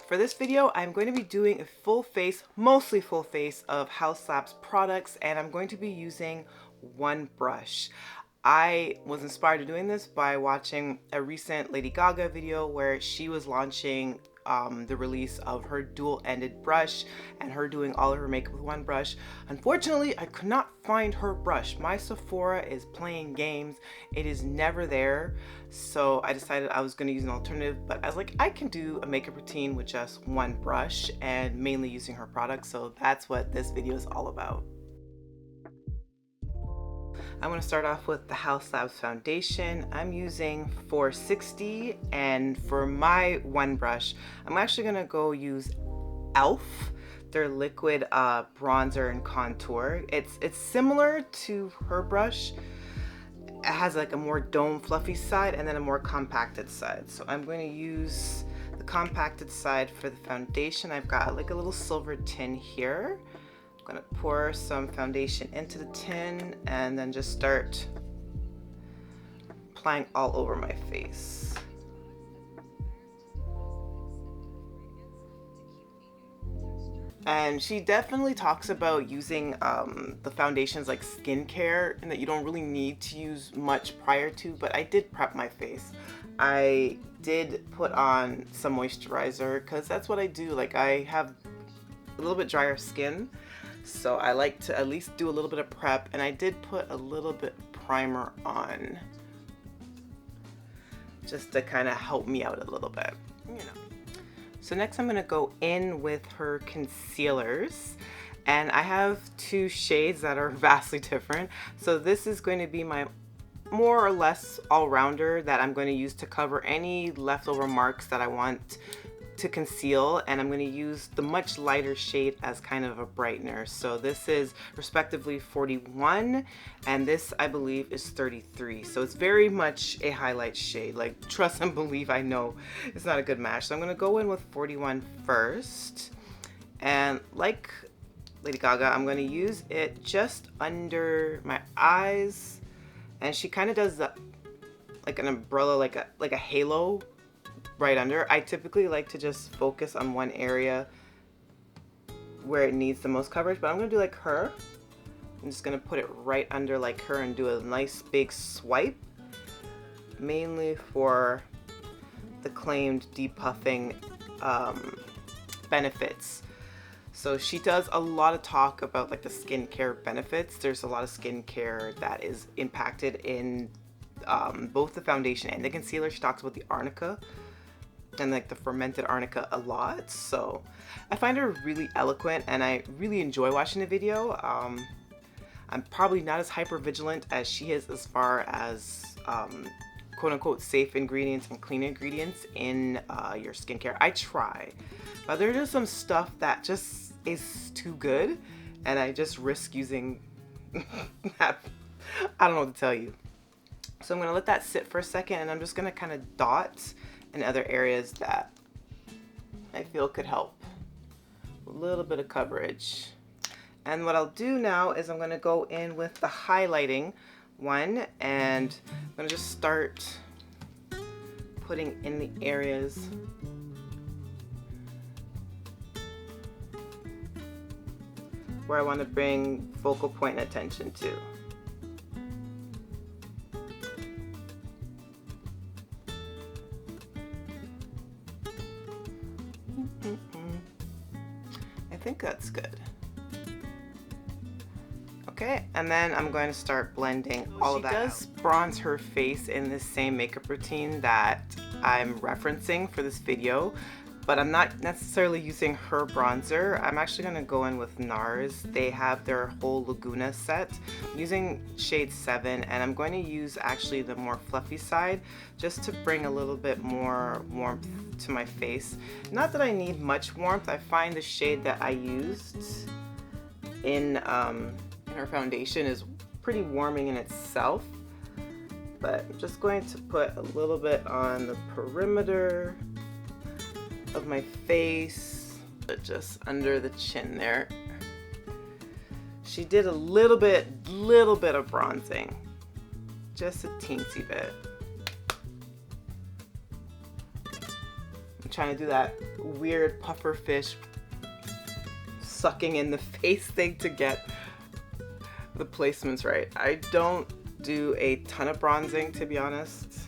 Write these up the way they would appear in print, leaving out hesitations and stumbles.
For this video, I'm going to be doing a full face, mostly full face of Haus Labs products, and I'm going to be using one brush. I was inspired to doing this by watching a recent Lady Gaga video where she was launching the release of her dual-ended brush and her doing all of her makeup with one brush. Unfortunately, I could not find her brush. My Sephora is playing games. It is never there. So I decided I was going to use an alternative, but I was like, I can do a makeup routine with just one brush and mainly using her products. So that's what this video is all about. I'm going to start off with the Haus Labs foundation. I'm using 460, and for my one brush, I'm actually going to go use e.l.f. their liquid bronzer and contour. It's similar to her brush. It has like a more dome fluffy side and then a more compacted side. So I'm going to use the compacted side for the foundation. I've got like a little silver tin here. I'm going to pour some foundation into the tin and then just start applying all over my face. And she definitely talks about using the foundations like skincare, and that you don't really need to use much prior to, but I did prep my face. I did put on some moisturizer because that's what I do. Like, I have a little bit drier skin, so I like to at least do a little bit of prep, and I did put a little bit primer on just to kind of help me out a little bit, you know. So next I'm going to go in with her concealers, and I have two shades that are vastly different. So this is going to be my more or less all-rounder that I'm going to use to cover any leftover marks that I want to conceal, and I'm going to use the much lighter shade as kind of a brightener. So this is respectively 41, and this I believe is 33. So it's very much a highlight shade. Like, trust and believe, I know it's not a good match. So I'm going to go in with 41 first, and like Lady Gaga, I'm going to use it just under my eyes, and she kind of does the like an umbrella, like a halo right under. I typically like to just focus on one area where it needs the most coverage, but I'm gonna do like her. I'm just gonna put it right under like her and do a nice big swipe, mainly for the claimed depuffing benefits. So she does a lot of talk about like the skincare benefits. There's a lot of skincare that is impacted in both the foundation and the concealer. She talks about the arnica and like the fermented arnica a lot. So I find her really eloquent, and I really enjoy watching the video. I'm probably not as hyper vigilant as she is as far as quote unquote safe ingredients and clean ingredients in your skincare. I try, but there's just some stuff that just is too good, and I just risk using that. I don't know what to tell you. So I'm gonna let that sit for a second, and I'm just gonna kind of dot in other areas that I feel could help. A little bit of coverage. And what I'll do now is I'm gonna go in with the highlighting one, and I'm gonna just start putting in the areas where I want to bring focal point and attention to. I think that's good. Okay, and then I'm going to start blending all of that out. She does bronze her face in this same makeup routine that I'm referencing for this video, but I'm not necessarily using her bronzer. I'm actually going to go in with Nars. They have their whole Laguna set. I'm using shade 7, and I'm going to use actually the more fluffy side just to bring a little bit more warmth to my face. Not that I need much warmth. I find the shade that I used in her foundation is pretty warming in itself, but I'm just going to put a little bit on the perimeter of my face, but just under the chin there. She did a little bit of bronzing, just a teensy bit. I'm trying to do that weird puffer fish sucking in the face thing to get the placements right. I don't do a ton of bronzing, to be honest.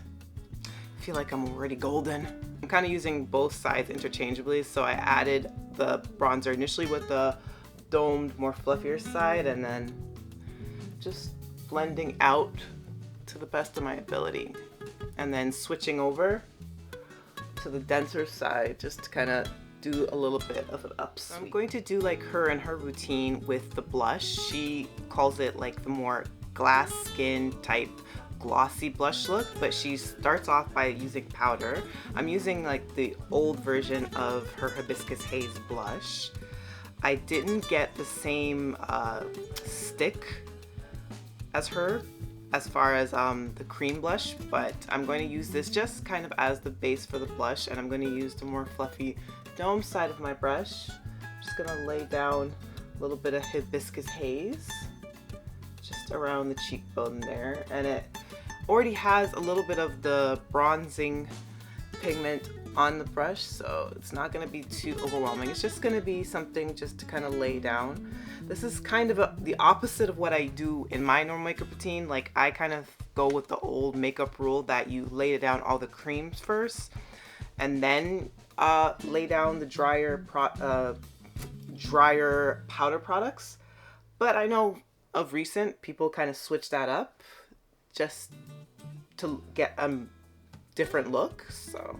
I feel like I'm already golden. I'm kind of using both sides interchangeably, so I added the bronzer initially with the domed, more fluffier side, and then just blending out to the best of my ability, and then switching over to the denser side just to kind of do a little bit of an upsweep. I'm going to do like her and her routine with the blush. She calls it like the more glass skin type glossy blush look, but she starts off by using powder. I'm using like the old version of her Hibiscus Haze blush. I didn't get the same stick as her as far as the cream blush, but I'm going to use this just kind of as the base for the blush, and I'm going to use the more fluffy dome side of my brush. I'm just going to lay down a little bit of Hibiscus Haze just around the cheekbone there, and it already has a little bit of the bronzing pigment on the brush, so it's not going to be too overwhelming. It's just going to be something just to kind of lay down. This is kind of the opposite of what I do in my normal makeup routine. Like, I kind of go with the old makeup rule that you lay down all the creams first and then lay down the drier powder products. But I know of recent people kind of switch that up just to get a different look. So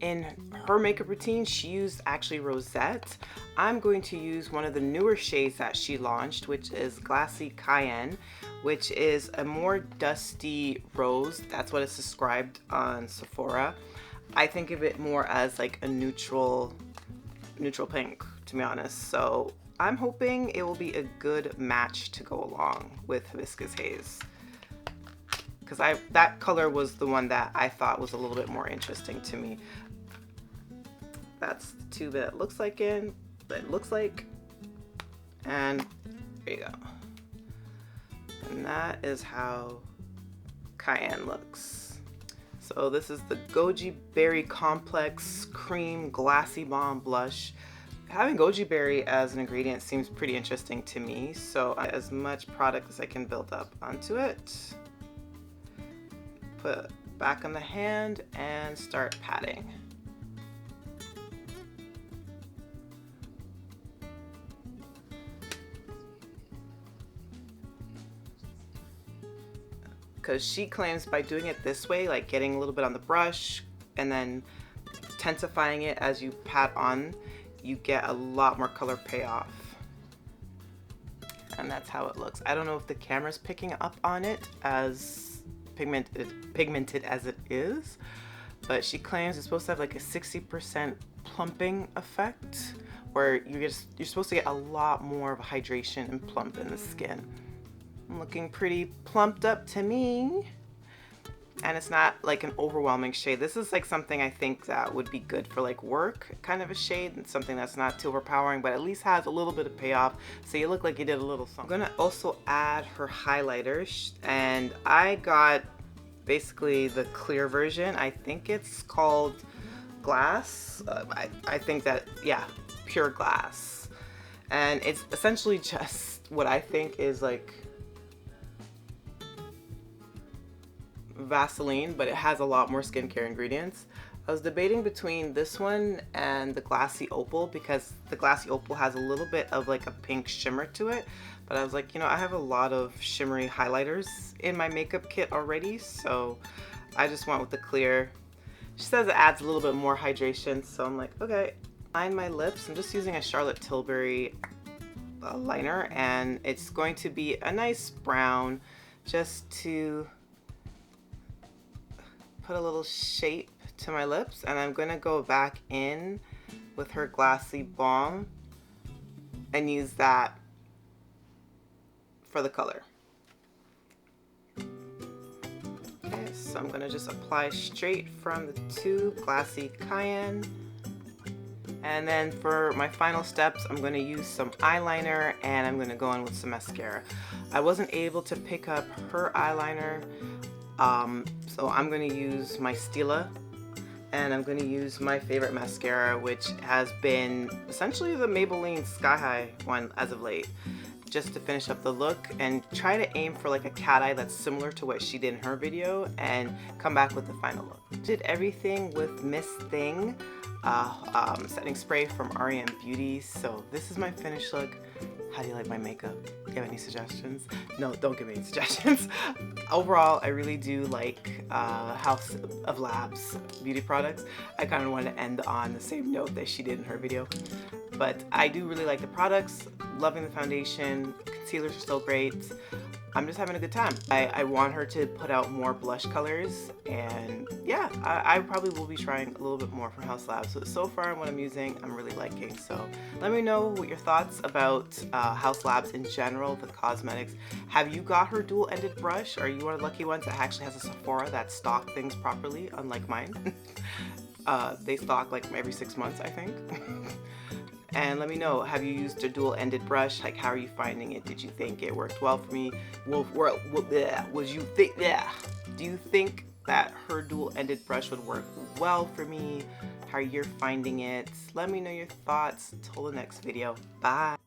in her makeup routine, she used actually rosette. I'm going to use one of the newer shades that she launched, which is Glassy Cayenne, which is a more dusty rose. That's what it's described on Sephora. I think of it more as like a neutral pink, to be honest. So I'm hoping it will be a good match to go along with Hibiscus Haze, because that color was the one that I thought was a little bit more interesting to me. That's the tube that it looks like and there you go. And that is how Cayenne looks. So this is the Goji Berry Complex Cream Glassy Balm Blush. Having goji berry as an ingredient seems pretty interesting to me, so as much product as I can build up onto it. Put it back on the hand and start patting. Because she claims by doing it this way, like getting a little bit on the brush and then intensifying it as you pat on, you get a lot more color payoff. And that's how it looks. I don't know if the camera's picking up on it as pigmented as it is, but she claims it's supposed to have like a 60% plumping effect, where you're supposed to get a lot more of hydration and plump in the skin. Looking pretty plumped up to me, and it's not like an overwhelming shade. This is like something I think that would be good for like work kind of a shade, and something that's not too overpowering but at least has a little bit of payoff, so you look like you did a little something. I'm gonna also add her highlighter, and I got basically the clear version. I think it's called Glass. I think that, yeah, Pure Glass, and it's essentially just what I think is like Vaseline, but it has a lot more skincare ingredients. I was debating between this one and the Glassy Opal, because the Glassy Opal has a little bit of like a pink shimmer to it, but I was like, you know, I have a lot of shimmery highlighters in my makeup kit already, so I just went with the clear. She says it adds a little bit more hydration, so I'm like, okay. Line my lips. I'm just using a Charlotte Tilbury liner, and it's going to be a nice brown just to put a little shape to my lips, and I'm gonna go back in with her Glassy Balm and use that for the color. Okay, so I'm gonna just apply straight from the tube, Glassy Cayenne. And then for my final steps, I'm going to use some eyeliner, and I'm going to go in with some mascara. I wasn't able to pick up her eyeliner, so I'm going to use my Stila And I'm going to use my favorite mascara, which has been essentially the Maybelline Sky High one as of late, just to finish up the look and try to aim for like a cat eye that's similar to what she did in her video and come back with the final look. Did everything with Miss Thing setting spray from REM Beauty. So this is my finished look. How do you like my makeup? Do you have any suggestions? No, don't give me any suggestions. Overall, I really do like Haus Labs beauty products. I kind of want to end on the same note that she did in her video. But I do really like the products, loving the foundation, concealers are still great. I'm just having a good time. I want her to put out more blush colors, and yeah, I probably will be trying a little bit more from Haus Labs. So far what I'm using, I'm really liking. So let me know what your thoughts about Haus Labs in general, the cosmetics. Have you got her dual-ended brush? Are you one of the lucky ones that actually has a Sephora that stock things properly, unlike mine? They stock like every 6 months, I think. And let me know, have you used a dual-ended brush? Like, how are you finding it? Did you think it worked well for me? Do you think that her dual-ended brush would work well for me? How you're finding it? Let me know your thoughts. Till the next video. Bye.